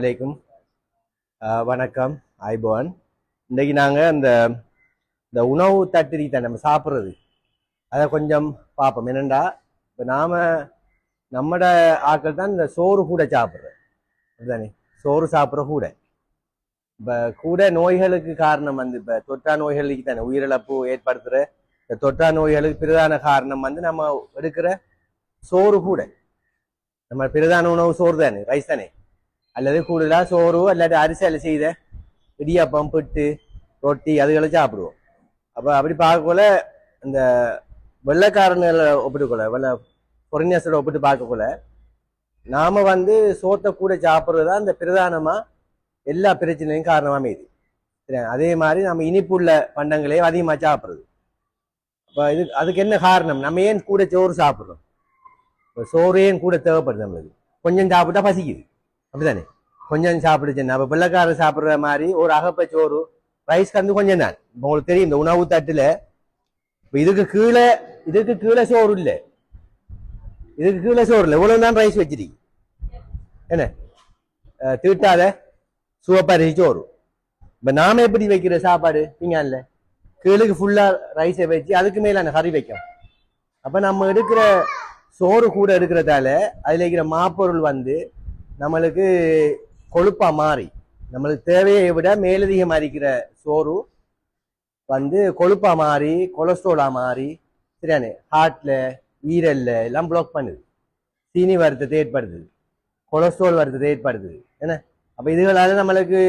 வலைக்கும் வணக்கம் ஐபோன். இன்றைக்கு நாங்கள் இந்த உணவு தட்டிரிக்கை நம்ம சாப்பிட்றது அதை கொஞ்சம் பார்ப்போம். என்னென்னா இப்போ நம்மட ஆட்கள் தான் இந்த சோறு கூட சாப்பிட்றோம், அப்படிதானே? சோறு சாப்பிட்ற கூட இப்போ கூட நோய்களுக்கு காரணம் இப்போ தொற்றா நோய்களுக்கு தானே உயிரிழப்பு ஏற்படுத்துகிற இந்த தொற்றா நோய்களுக்கு பிரதான காரணம் நம்ம எடுக்கிற சோறு கூட. நம்ம பிரதான உணவு சோறு தானே, ரைஸ் தானே, அல்லது கூடுதலாக சோறு அல்லது அரிசியில் செய்த இடியாப்பம், பிட்டு, ரொட்டி அதுகளை சாப்பிடுவோம். அப்போ அப்படி பார்க்கக்குள்ள இந்த வெள்ளைக்காரங்களை ஒப்பிட்டுக்கொள்ள பொறிஞர்ஸோட ஒப்பிட்டு பார்க்கக்குள்ள நாம் சோத்தை கூட சாப்பிட்றது தான் இந்த பிரதானமாக எல்லா பிரச்சனையும் காரணமாக மீது. அதே மாதிரி நம்ம இனிப்புள்ள பண்டங்களையும் அதிகமாக சாப்பிட்றது. அப்போ அதுக்கு என்ன காரணம்? நம்ம ஏன் கூட சோறு சாப்பிட்றோம்? இப்போ சோறு ஏன் கூட தேவைப்படுது? நம்மளுக்கு கொஞ்சம் சாப்பிட்டா பசிக்குது, அப்படித்தானே? கொஞ்சம் சாப்பிடுச்சுன்னா அப்போ வெள்ளைக்காரர் சாப்பிட்ற மாதிரி ஒரு அகப்ப சோறு ரைஸ் கொஞ்சம் தான். உங்களுக்கு தெரியும், இந்த உணவு தட்டுல இப்போ இதுக்கு கீழே சோறு இல்லை, இவ்வளவு தான் ரைஸ் வச்சிருக்கு. என்ன தீட்டாத சுவப்பரிசி சோறு. இப்போ நாம எப்படி வைக்கிற சாப்பாடு பிங்கான்ல கீழுக்கு ஃபுல்லா ரைஸை வச்சு அதுக்கு மேலான கறி வைக்கும். அப்ப நம்ம எடுக்கிற சோறு கூட இருக்கிறதால அதுல இருக்கிற மாப்பொருள் நம்மளுக்கு கொழுப்பா மாறி, நம்மளுக்கு தேவையை விட மேலதிகமா இருக்கிற சோறு கொழுப்பா மாறி கொலஸ்ட்ரோலா மாறி, சரியானே, ஹார்ட்ல ஈரல்ல எல்லாம் பிளாக் பண்ணுது, சீனி வருத்தத்தை ஏற்படுத்துது, கொலஸ்ட்ரால் வருத்தத்தை ஏற்படுத்துது. என்ன அப்ப இதுகளால நம்மளுக்கு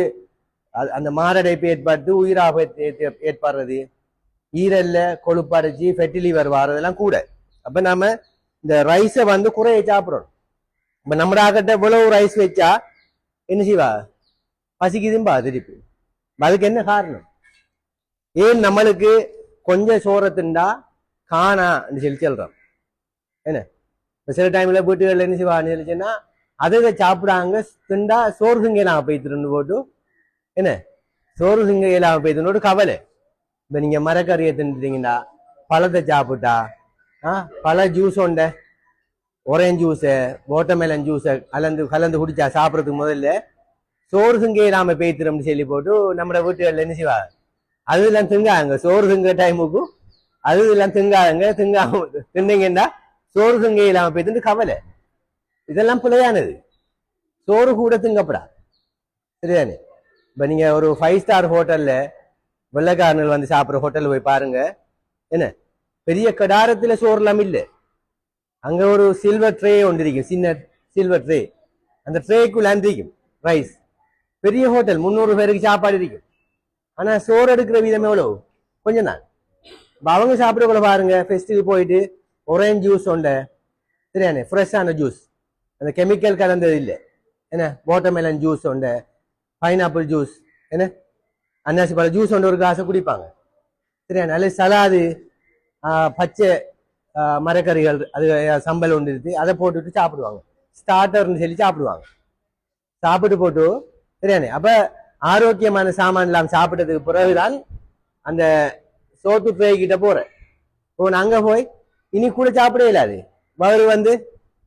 அந்த மாரடைப்பு ஏற்படுத்து, உயிராபத்தை ஏற்படுறது, ஈரல்ல கொழுப்படைச்சி ஃபெட்டி லிவர் வாரதெல்லாம் கூட. அப்ப நம்ம இந்த ரைஸை குறைய சாப்பிடணும். இப்ப நம்ம ஆகட்ட இவ்வளவு ரைஸ் வச்சா என்ன செய்வா? பசிக்குதும்பா திருப்பி. அதுக்கு என்ன காரணம்? ஏன் நம்மளுக்கு கொஞ்சம் சோறை திண்டா காணான்னு சொல்லி சொல்றோம். என்ன இப்ப சில டைம்ல வீட்டுகள்ல என்ன செய்வான்னு சொல்லிச்சுன்னா அதை சாப்பிடாங்க, திண்டா சோறு சிங்கையெல்லாம் போய்த்துருந்து போட்டு, என்ன சோறு சிங்கையெல்லாம் போய்த்துன்னு கவலை. இப்ப நீங்க மரக்கறியை தின்னுட்டீங்கன்னா, பழத்தை சாப்பிட்டா, பல ஜூஸ் உண்ட, ஒரேஞ்ச் ஜூஸை, வாட்டர்மெலன் ஜூஸை கலந்து குடிச்சா சாப்பிட்றதுக்கு முதல்ல சோறு சிங்கே நாம பேய்த்திரம்னு சொல்லி போட்டு நம்ம வீட்டுகள்ல என்ன செய்வாங்க? அதெல்லாம் திங்காங்க. சோறு திங்க டைமுக்கும் அதெல்லாம் தின்னீங்கன்னா சோறு சிங்கே இல்லாம பேய்த்துட்டு கவலை. இதெல்லாம் பிள்ளையானது. சோறு கூட திங்கப்படா, சரிதானே? இப்ப நீங்க ஒரு 5 ஸ்டார் ஹோட்டல்ல வெள்ளைக்காரர்கள் சாப்பிட்ற ஹோட்டல் போய் பாருங்க. என்ன பெரிய கடாரத்துல சோறு எல்லாம் இல்லை. அங்க ஒரு சில்வர் ட்ரே ஒன்று இருக்கும், சின்ன சில்வர் ட்ரே. அந்த ட்ரேக்குள்ள இருக்கும் ரைஸ். பெரிய ஹோட்டல் 300 பேருக்கு சாப்பாடு இருக்கும். ஆனா சோறு எடுக்கிற விதம் எவ்வளவு? கொஞ்சம் தான். அவங்க சாப்பிடக்குள்ள பாருங்க, ஃபெஸ்டிவல் போயிட்டு ஒரேஞ்ச் ஜூஸ் உண்ட, சரியானே, ஃப்ரெஷ்ஷான ஜூஸ், அந்த கெமிக்கல் கலந்தது இல்லை. என்ன வாட்டர்மெலன் ஜூஸ் உண்ட, பைனாப்பிள் ஜூஸ், என்ன அன்னாசி பழ ஜூஸ் ஒன்று ஒரு காசை குடிப்பாங்க, சரியானே. அல்லது சலாது, பச்சை மரக்கறிகள், அது சம்பல் ஒன்று இருக்கு, அதை போட்டுட்டு சாப்பிடுவாங்க. ஸ்டார்டர்னு சொல்லி சாப்பிடுவாங்க. சாப்பிட்டு போட்டு, சரியானே. அப்ப ஆரோக்கியமான சாமான் எல்லாம் சாப்பிட்டதுக்கு பிறகுதான் அந்த சோத்து ட்ரே கிட்ட போறேன். அங்க போய் இனி கூட சாப்பிடவே இல்லாது, வயிறு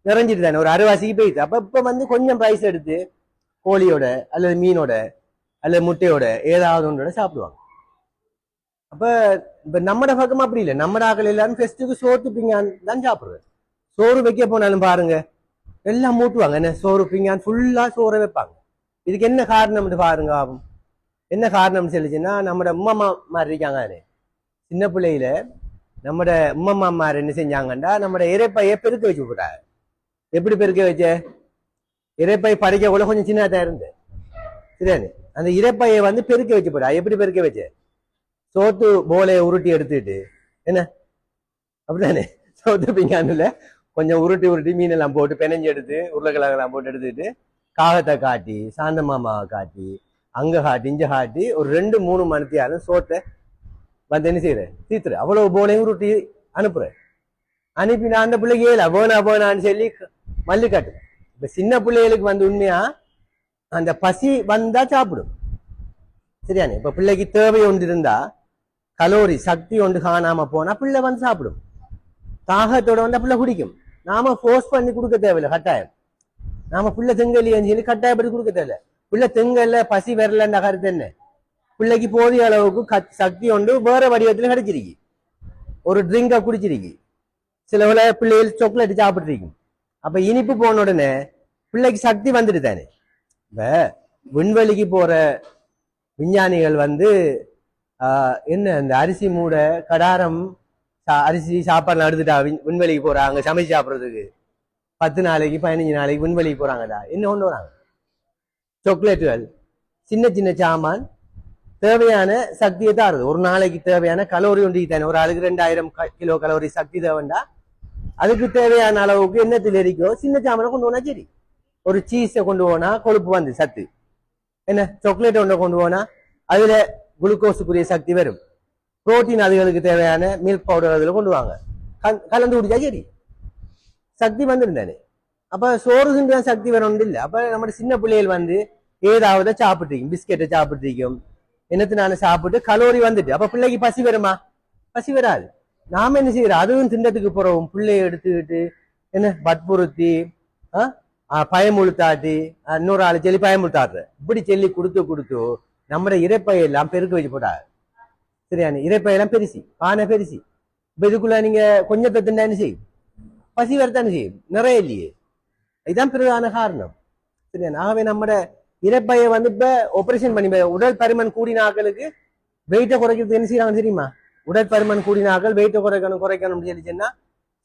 நிறைஞ்சிட்டு தானே, ஒரு அரைவாசிக்கு போயிடுது. அப்ப இப்ப கொஞ்சம் ரைஸ் எடுத்து கோழியோட அல்லது மீனோட அல்லது முட்டையோட ஏதாவது ஒன்றோட சாப்பிடுவாங்க. அப்ப இப்ப நம்மட பக்கம் அப்படி இல்லை. நம்மட ஆக்கள் எல்லாரும் ஃபெஸ்ட்டுக்கு சோறு பிங்கான் தான் சாப்பிடுறது. சோறு வைக்க போனாலும் பாருங்க, எல்லாம் மூட்டுவாங்க. என்ன சோறு பிங்கான் ஃபுல்லா சோறை வைப்பாங்க. இதுக்கு என்ன காரணம்னு பாருங்க. ஆகும் என்ன காரணம்னு சொல்லிச்சுன்னா, நம்மட உம்மம்மா மாதிரி இருக்காங்க. சின்ன பிள்ளையில நம்மட உம்மம்மா மாதிரி என்ன செஞ்சாங்கன்னா, நம்மட இறைப்பையை பெருக்க வச்சு போட்டாங்க. எப்படி பெருக்க வச்ச? இறைப்பை படிக்க கூட கொஞ்சம் சின்னதா இருந்து, சரியானே. அந்த இறைப்பையை பெருக்க வச்சு போட்டா. எப்படி பெருக்க வச்ச? சோத்து போலையை உருட்டி எடுத்துட்டு, என்ன அப்படித்தானே, சோத்து பிங்கானுல கொஞ்சம் உருட்டி மீனெல்லாம் போட்டு பெனஞ்சு எடுத்து, உருளைக்கிழங்கெல்லாம் போட்டு எடுத்துட்டு, காகத்தை காட்டி, சாந்த மாமாவை காட்டி, அங்க காட்டி இஞ்ச காட்டி ஒரு 2-3 மணித்தியாலும் சோத்தை என்ன செய்யற தீத்துற. அவ்வளவு போலையும் உருட்டி அனுப்புற. அனுப்பி நான் அந்த பிள்ளைக்கு ஏல வேணான்னு சொல்லி மல்லி காட்டு. இப்ப சின்ன பிள்ளைகளுக்கு உண்மையா அந்த பசி வந்தா சாப்பிடும், சரியானே. இப்ப பிள்ளைக்கு தேவை ஒன்று இருந்தா, கலோரி சக்தி ஒன்று காணாம போனா பிள்ளை சாப்பிடும். தாகத்தோட பிள்ளை குடிக்கும். நாம ஃபோர்ஸ் பண்ணி கொடுக்க தேவையில்லை, கட்டாயம். நாம பிள்ளை செங்கலியன்னு சொல்லி கட்டாயப்படி கொடுக்க தேவையில்லை. பிள்ளை திங்கல்ல பசி வரலன்ற கருத்து என்ன? பிள்ளைக்கு போதிய அளவுக்கு சக்தி உண்டு வேற வடிவத்துல கிடைச்சிருக்கு. ஒரு ட்ரிங்கை குடிச்சிருக்கு. சில வேளை பிள்ளைகள் சாக்லேட் சாப்பிட்டுருக்கும். அப்ப இனிப்பு போன உடனே பிள்ளைக்கு சக்தி வந்துட்டு தானே. இப்ப விண்வெளிக்கு போற விஞ்ஞானிகள் வந்து என்ன இந்த அரிசி மூட கடாரம் அரிசி சாப்பாடுலாம் எடுத்துட்டா விண்வெளிக்கு போறாங்க சமைச்சு சாப்பிட்றதுக்கு. 10 நாளைக்கு 15 நாளைக்கு விண்வெளிக்கு போறாங்கடா. என்ன கொண்டு வராங்க? சாக்லேட்டுகள், சின்ன சின்ன சாமான் தேவையான சக்தியை தான் இருக்குது. ஒரு நாளைக்கு தேவையான கலோரி ஒன்று தானே. ஒரு ஆளுக்கு 2000 கிலோ கலோரி சக்தி தேவைண்டா அதுக்கு தேவையான அளவுக்கு என்னத்தில் இருக்கோ சின்ன சாமானை கொண்டு போனா சரி. ஒரு சீஸை கொண்டு போனா கொழுப்பு வந்து சத்து என்ன, சாக்லேட் ஒன்றை கொண்டு போனா அதுல குளுக்கோஸுக்குரிய சக்தி வரும். புரோட்டீன் அதுகளுக்கு தேவையான மில்க் பவுடர் அதுல கொண்டு வாங்க, கலந்து குடிச்சா சரி சக்தி வந்துருந்தானே. அப்ப சோறுகின்ற சக்தி வரணும் இல்லை. அப்ப நம்ம சின்ன பிள்ளைகள் வந்து ஏதாவது சாப்பிட்டுருக்கும், பிஸ்கெட்டை சாப்பிட்டுருக்கும், என்னத்தினால சாப்பிட்டு கலோரி வந்துட்டு அப்ப பிள்ளைக்கு பசி வருமா? பசி வராது. நாம என்ன செய்யறோம்? அதுவும் திண்டத்துக்கு போறோம் பிள்ளைய எடுத்துக்கிட்டு என்ன வற்புறுத்தி பயமுழுத்தாட்டி இன்னொரு ஆளு சொல்லி பயமுழுத்தாடுற இப்படி சொல்லி கொடுத்து நம்மட இறைப்பையெல்லாம் பெருக்க வச்சு போட்டாரு. சரியான இறைப்பையெல்லாம் பெருசி பானை பெருசி. இப்ப இதுக்குள்ள நீங்க கொஞ்சத்தை திண்டா என்ன செய்யும்? பசி வரத்தானே செய்யும், நிறைய இல்லையே. இதுதான் பிரதான காரணம். சரியான ஆகவே நம்மட இறைப்பையை வந்து இப்ப ஆபரேஷன் பண்ணி உடல் பருமன் கூடின ஆக்களுக்கு வெயிட்டை குறைக்கிறது என்ன செய்யறாங்க தெரியுமா? உடற்பருமன் கூடின ஆக்கள் வெயிட்டை குறைக்கணும்னு சொல்லிச்சுன்னா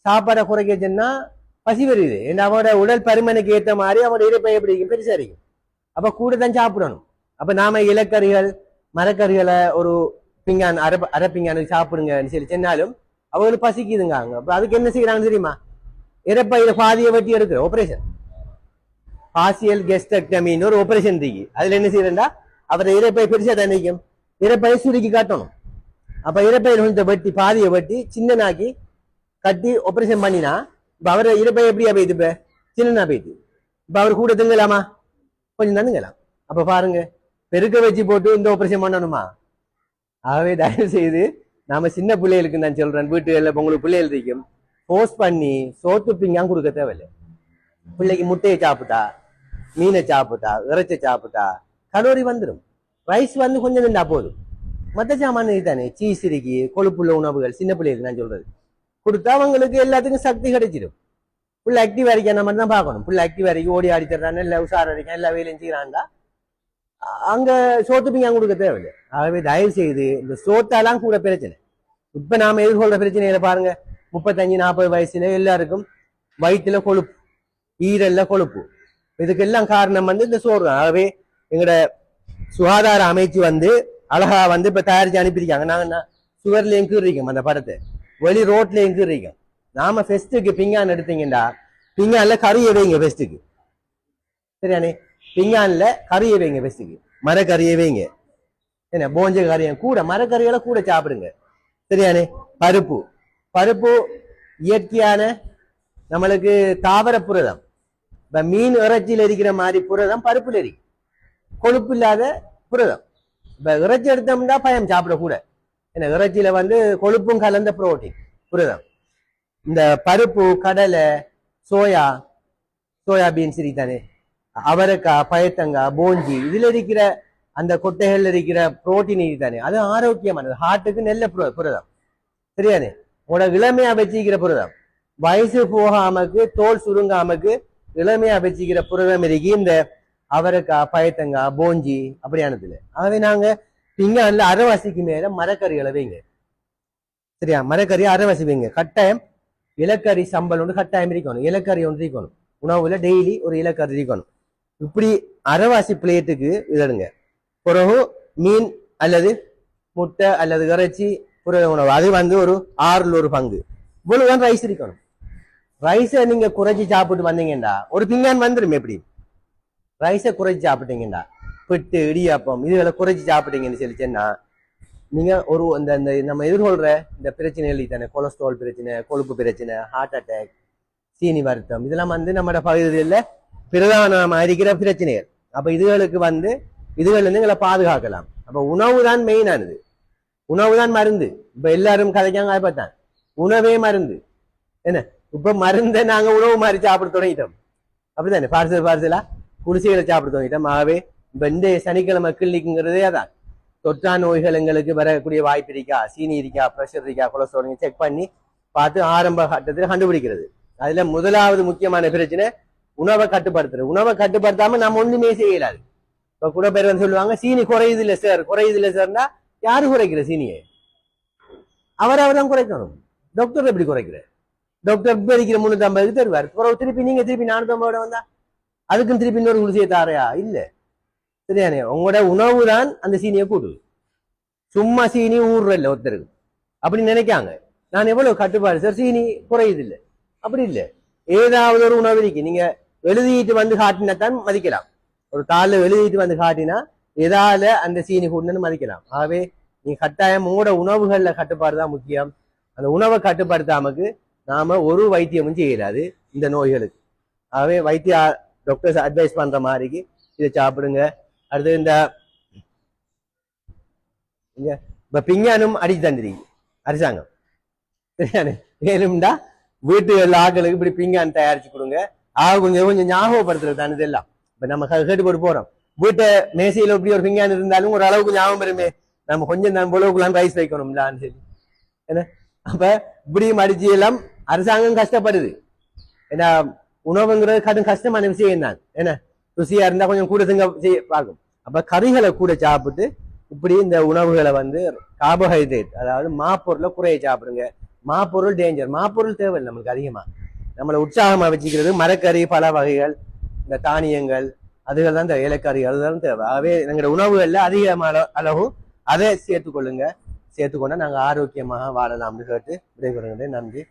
சாப்பாடை குறைக்க சொன்னா பசி வருது. ஏன்னா அவனோட உடல் பருமனுக்கு ஏற்ற மாதிரி அவனோட இறைப்பை எப்படி இருக்கும்? பெருசா இருக்கும். அப்ப கூட தான் சாப்பிடணும். அப்ப நாம இலக்கறிகள் மரக்கறிகளை ஒரு பிங்கான் அரைப்பிங்கானுக்கு சாப்பிடுங்கன்னு சொல்லி சொன்னாலும் அவங்களுக்கு பசிக்குதுங்க. அப்ப அதுக்கு என்ன செய்யறாங்க தெரியுமா? இறைப்பையில பாதியை வெட்டி எடுக்கிற ஆபரேஷன், பார்சியல் கெஸ்டெக்டமின்னு ஒரு ஆபரேஷன் இருக்கு. அதுல என்ன செய்யறா அவரை இறைப்பை பெருசா தண்டிக்கும், இறைப்பையை சுருக்கி காட்டணும். அப்ப இறைப்பையில கொஞ்சம் வெட்டி பாதியை வெட்டி சின்னனாக்கி கட்டி ஆபரேஷன் பண்ணினா இப்ப அவரை இறைப்பை எப்படியா போயிட்டு இப்ப சின்னனா போயிட்டு இப்ப அவர் கூட திங்கலாமா? கொஞ்சம் தந்துங்கலாம். அப்ப பாருங்க பெருக்க வச்சு போட்டு இந்த ஆபரேஷன் பண்ணணுமா? ஆகவே தயவு செய்து நாம சின்ன பிள்ளைகளுக்கு நான் சொல்றேன், வீட்டுல உங்களுக்கு பிள்ளைகள் இருக்கும், போஸ்ட் பண்ணி சோத்து பிங்கான் கொடுக்க தேவையில்லை. பிள்ளைக்கு முட்டையை சாப்பிட்டா, மீனை சாப்பிட்டா, இறைச்சை சாப்பிட்டா கலோரி வந்துடும். ரைஸ் வந்து கொஞ்சம் நின்றா போதும். மற்ற சாமான தானே சீஸ் இருக்கு, கொழுப்புள்ள உணவுகள் சின்ன பிள்ளைகளுக்கு நான் சொல்றது கொடுத்தா அவங்களுக்கு எல்லாத்துக்கும் சக்தி கிடைச்சிடும். புள்ள ஆக்டிவா இருக்க நம்ம தான் பார்க்கணும். புள்ள ஆக்டிவா இருக்கு, ஓடி ஆடி தர்றான்னு இல்ல உஷாரா இருக்கேன், எல்லா வேலையும் செய்யறான்டா அங்க சோத்து பிங்கான் கொடுக்க தேவையில்லை. ஆகவே தயவு செய்து இந்த சோத்தாலாம் கூட பிரச்சனை. இப்ப நாம எதிர்கொள்ற பிரச்சனைகளை பாருங்க. 35-40 வயசுல எல்லாருக்கும் வயிற்றுல கொழுப்பு, ஈரல்ல கொழுப்பு. இதுக்கெல்லாம் காரணம் வந்து இந்த சோறு தான். ஆகவே எங்களோட சுகாதார அமைச்சு வந்து அழகா வந்து இப்ப தயாரிச்சு அனுப்பியிருக்காங்க. நாங்க சுவர்ல எங்கூரிக்கோம் அந்த படத்தை, வெளி ரோட்ல எங்கூரிக்கோம். நாம ஃபெஸ்ட்டுக்கு பிங்கான் எடுத்தீங்கன்னா பிங்கான்ல கறியை வைங்க ஃபெஸ்ட்டுக்கு. சரியானே? பிங்கான்ல கறியை வைங்க ஃபெஸ்ட்டுக்கு, மரக்கறியை வைங்க. என்ன போஞ்ச கறியை கூட மரக்கறிகளை கூட சாப்பிடுங்க. சரியானே? பருப்பு பருப்பு இயற்கையான நம்மளுக்கு தாவர புரதம். இப்ப மீன் இறைச்சியில் இருக்கிற மாதிரி புரதம் பருப்புல இருக்கு, கொழுப்பு இல்லாத புரதம். இப்ப இறைச்சி எடுத்தோம்னா பயம் சாப்பிடக்கூட. ஏன்னா இறைச்சியில வந்து கொழுப்பும் கலந்த புரோட்டீன் புரதம். இந்த பருப்பு, கடலை, சோயாபீன்ஸ் தானே, அவரைக்காய், பயத்தங்காய், போஞ்சி இதுல இருக்கிற அந்த கொட்டைகள்ல இருக்கிற புரோட்டீன் தானே, அது ஆரோக்கியமானது. ஹார்ட்டுக்கு நல்ல புரதம். சரியானே? உங்களோட இளமையா வச்சுக்கிற புரதம், வயசு போகாமக்கு தோல் சுருங்காமக்கு இளமையா வச்சுக்கிற புரதம் இருக்கு இந்த அவரைக்காய், பயத்தங்காய், போஞ்சி அப்படியானதுல. ஆகவே நாங்க பிங்கான்ல அரைவாசிக்கு மேல மரக்கறிகளை வைங்க. சரியா? மரக்கறி அரைவாசி வைங்க. கட்டாயம் இலக்கறி சம்பல் ஒன்று கட்டாயம் இருக்கணும், இலக்கறி ஒன்று இருக்கணும். உணவுல டெய்லி ஒரு இலக்கறி இருக்கணும். இப்படி அரைவாசி பிளேட்டுக்கு இதடுங்க. பிறகு மீன் அல்லது முட்டை அல்லது இறைச்சி புரத உணவு, அது வந்து ஒரு 1/6 பங்கு. இவ்வளவுதான் ரைஸ் இருக்கணும். ரைஸை நீங்க குறைச்சி சாப்பிட்டு வந்தீங்கன்னா ஒரு பிங்கான் வந்துடும். எப்படி ரைஸை குறைச்சி சாப்பிட்டீங்கன்னா, பிட்டு, இடியாப்பம் இதுகளை குறைச்சி சாப்பிட்டீங்கன்னு சொல்லிச்சேன்னா நீங்க ஒரு இந்த நம்ம எதிர்கொள்ற இந்த பிரச்சனைகள் தானே, கொலஸ்ட்ரால் பிரச்சனை, கொழுப்பு பிரச்சனை, ஹார்ட் அட்டாக், சீனி வருத்தம், இதெல்லாம் வந்து நம்ம பகுதியில் பிரதானமாக இருக்கிற பிரச்சனைகள். அப்ப இதுகளுக்கு வந்து இதுகள் வந்து எங்களை பாதுகாக்கலாம். அப்ப உணவு தான் மெயினானது, உணவு தான் மருந்து. இப்ப எல்லாரும் கதைக்காங்க பார்த்தான் உணவே மருந்து. என்ன இப்ப மருந்தை நாங்க உணவு மாதிரி சாப்பிட தொடங்கிட்டோம். அப்படித்தானே? பார்சலா குடிசைகளை சாப்பிட தொடங்கிட்டோம். ஆகவே இப்ப இந்த சனிக்கிழமை கிளினிக்குங்கிறதே அதான் தொற்றா நோய்கள் எங்களுக்கு வரக்கூடிய வாய்ப்பு இருக்கா, சீனி இருக்கா, பிரஷர் இருக்கா, கொலஸ்ட்ரால் செக் பண்ணி பார்த்து ஆரம்ப கட்டத்தில் கண்டுபிடிக்கிறது. அதுல முதலாவது முக்கியமான பிரச்சனை உணவை கட்டுப்படுத்துறது. உணவை கட்டுப்படுத்தாம நம்ம ஒண்ணுமே செய்யலாது. இப்ப கூட பேர் வந்து சொல்லுவாங்க சீனி குறையுது இல்ல சார், குறையுது இல்ல சார்னா யாரு குறைக்கிற சீனியை? அவர் தான் குறைக்கணும். டாக்டர் எப்படி குறைக்கிற? டாக்டர் இருக்கிற 350 தருவார், திருப்பி நீங்க திருப்பி 450 வந்தா அதுக்கும் திருப்பி இன்னொரு குளிசையை தாரையா? இல்ல, சரியானே? உங்களோட உணவு தான் அந்த சீனியை கூடுது. சும்மா சீனி ஊர்றல்ல ஒருத்தருக்கு அப்படி நினைக்காங்க. நான் எவ்வளவு கட்டுப்பாடு சார், சீனி குறையுது இல்லை, அப்படி இல்லை. ஏதாவது ஒரு உணவு இருக்கு, நீங்க எழுதிட்டு வந்து காட்டினா தான் மதிக்கலாம். ஒரு தாளில் எழுதிட்டு வந்து காட்டினா எதால அந்த சீனி கூடன்னு மதிக்கலாம். ஆகவே நீ கட்டாயம் உங்களோட உணவுகள்ல கட்டுப்பாடு தான் முக்கியம். அந்த உணவை கட்டுப்படுத்தாமக்கு நாம ஒரு வைத்தியமும் செய்யலாது இந்த நோய்களுக்கு. ஆகவே வைத்திய டாக்டர்ஸ் அட்வைஸ் பண்ற மாதிரிக்கு இதை சாப்பிடுங்க. அடுத்து இந்த இப்ப பிஞ்ஞானும் அடிச்சு தந்துருக்கு அரசாங்கம், சரியானே? வேணும்டா வீட்டுகள் ஆக்களுக்கு இப்படி பிஞ்ஞான் தயாரிச்சு கொடுங்க. கொஞ்சம் கொஞ்சம் ஞாபகப்படுத்துறது தானே இதெல்லாம். இப்ப நம்ம கேட்டு போட்டு போறோம், வீட்டை மேசையில இப்படி ஒரு பிஞ்ஞான் இருந்தாலும் ஒரு அளவுக்கு ஞாபகம் வருமே, நம்ம கொஞ்சம் நம்ம உழவுக்குலாம் ரைஸ் வைக்கணும்லான்னு சொல்லி. என்ன அப்ப இப்படியும் அடிச்சு எல்லாம் அரசாங்கம் கஷ்டப்படுது. ஏன்னா உணவுங்கிறது கடும் கஷ்டமான விஷயம் தான். என்ன ருசியா இருந்தா கொஞ்சம் கூட செய்ய பார்க்கும். அப்ப கறிகளை கூட சாப்பிட்டு இப்படி இந்த உணவுகளை வந்து கார்போஹைட்ரேட், அதாவது மாப்பொருளை குறைய சாப்பிடுங்க. மாப்பொருள் டேஞ்சர், மாப்பொருள் தேவை நம்மளுக்கு அதிகமா. நம்மளை உற்சாகமா வச்சுக்கிறது மரக்கறி, பல வகைகள், இந்த தானியங்கள், அதுகள் தான் இந்த இலைக்கறி, அதுதான் தேவை. ஆகவே எங்களோட உணவுகள்ல அதிகமான அளவு அதை சேர்த்துக்கொள்ளுங்க. சேர்த்துக்கொண்டா நாங்கள் ஆரோக்கியமாக வாழலாம்னு கேட்டு விடைபெறுகிறேன். நன்றி.